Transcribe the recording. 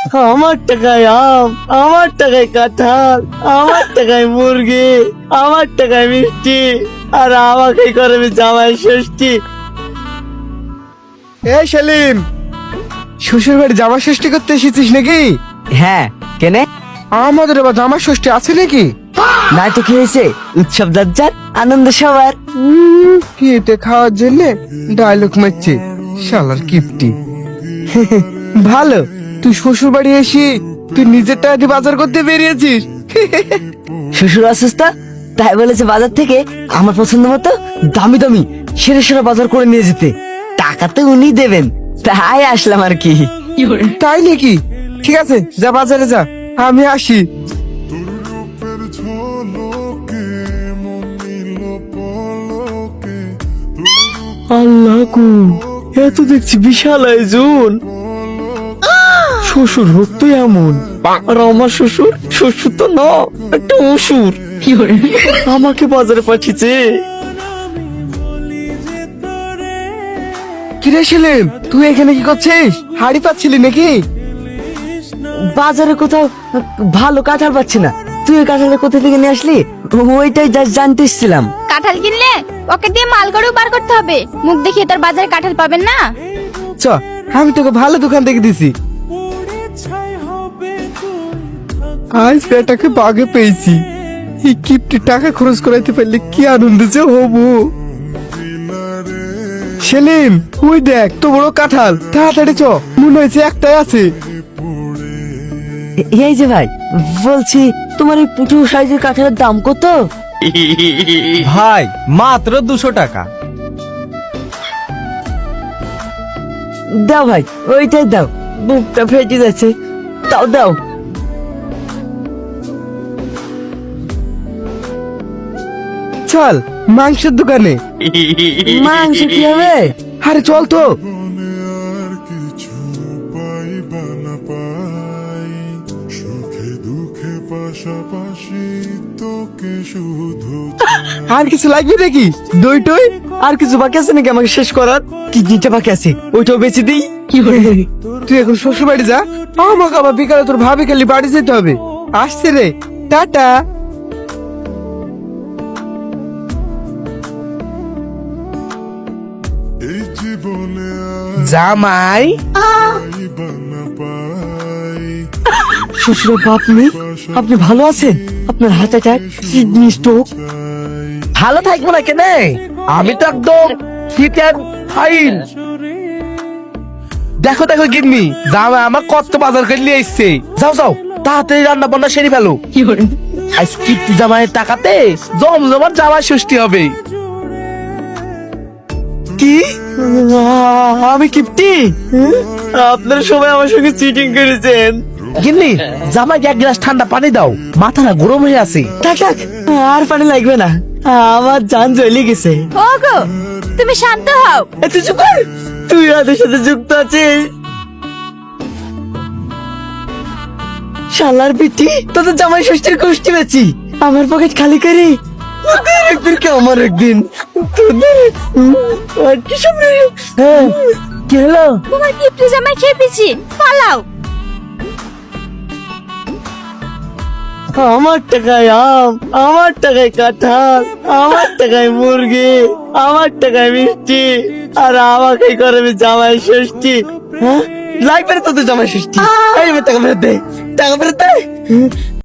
আমার টাকায় আম, আমার টাকায় কাঁঠাল, আমার টাকায় মুরগি, আমার টাকায় মিষ্টি, আর আমাকে করবে জামাই ষষ্ঠী। এই সেলিম, শ্বশুর বাড়ি জামা ষষ্ঠী করতে এসেছিস নাকি? হ্যাঁ, কেনে? আমাদের আবার জামা ষষ্ঠী আছে নাকি? নাই তো কি হয়েছে? উৎসব যার আনন্দ সবার। কিপটে খাওয়ার জন্য ডায়লগ মারছে শালার কিপটি। ভালো, তুই শ্বশুর বাড়ি এসে তুই নিজের টাকা দিয়ে বাজার করতে বেরিয়েছিস। শ্বশুর অসুস্থ, তাই বলেছে বাজার থেকে আমার পছন্দ মতো দামি দামি সেরা সেরা বাজার করে নিয়ে যেতে। টাকা তো উনি দেবেন, তাই আসলাম আর কি। তাই নাকি? ঠিক আছে, যা বাজারে যা, আমি আসি। আল্লাহ গো, এত দেখছি বিশাল আয়োজন। শ্বশুর হোক তো এমন, আর আমার শ্বশুর শ্বশুর তো না, একটা অসুর। আমাকে বাজারে পাঠিয়েছে। কিরে সেলিম, তুই এখানে কি করছিস? হাড়ি পাচ্ছিলি নাকি? বাজারে কোথাও ভালো কাঁঠাল পাচ্ছি না, তুই ওই কাঁঠালের কোথা থেকে নিয়ে আসলি? ওইটাই জানতে এসেছিলাম। কাঁঠাল কিনলে ওকে দিয়ে মাল করেও বার করতে হবে। মুখ দেখিয়ে তার বাজারে কাঁঠাল পাবেন না। চ, আমি তোকে ভালো দোকান থেকে দিছি। আজ এটাকে বাগে পেয়েছি। এই কিপটি টাকা খরচ করাইতে পারলে কি আনন্দ যে হবো। সেলিম, ওই দেখ তো বড় কাঁঠাল, তাড়াতাড়ি চ, মনে হয়েছে একটাই আছে। এই যে ভাই, বলছি তোমার এই পুটু সাইজের কাঁঠালের দাম কত? ভাই মাত্র 200 টাকা। দাও ভাই, ওইটাই দাও, বুকটা ফেটে যাচ্ছে, দাও দাও। চল মাংসের দোকানে। মাংস কি হবে? আরে চল তো। আর কিছু লাগবে নাকি? দই টই? আর কিছু বাকি আছে নাকি আমাকে শেষ করার? কি দিতে বাকি আছে ওইটাও বেঁচে দিই। তুই এখন শ্বশুর বাড়ি যা, আমাকে আবার বিকালে তোর ভাবি খালি বাড়ি যেতে হবে। আসছে রে, টাটা। জামাই, শ্বশুর বাপ নেই, আপনি ভালো আছেন? আপনার হার্ট অ্যাটাক, কিডনি স্ট্রোক। ভালো থাকবো না কেন? আমি তো একদম ফিট অ্যান্ড ফাইন। দেখো দেখো গিন্নি, জামাই আমার কত বাজার করে নিয়ে এসছে। যাও যাও, তাড়াতাড়ি রান্না বান্না সেরে ফেলো। আজ কিপ্টি জামাইয়ের টাকাতে জমজমার জামাই ষষ্ঠী হবে। কি? আমি কিপ্টি? আপনারা সবাই আমার সঙ্গে চিটিং করেছেন। গিন্নি, জামাইকে এক গ্লাস ঠান্ডা পানি দাও, মাথাটা গরম হয়ে আছে। থাক থাক, আর পানি লাগবে না, আমার জান জ্বলে গেছে। ওগো, তুমি শান্ত হও। এত চুপ কর, তুই ওদের সাথে যুক্ত আছিস। শালার পিটি, তোদের জামাই ষষ্ঠীর গোষ্ঠী বেচি আমার পকেট খালি করি। তোদের একদিন কে আমার একদিন, তোদের আর কি সব। হ্যাঁ, কি হলো? তোমার কিপ্টে জামাই খেয়ে পেয়েছি, পালাও। আমার টাকায় আম, আমার টাকায় কাঁঠাল, আমার টাকায় মুরগি, আমার টাকায় মিষ্টি, আর আমাকে করবে জামাই ষষ্ঠী। হ্যাঁ, লাগবে না তোদের জামাই ষষ্ঠী। এই টাকা ফেরত দে, টাকা ফেরত দে।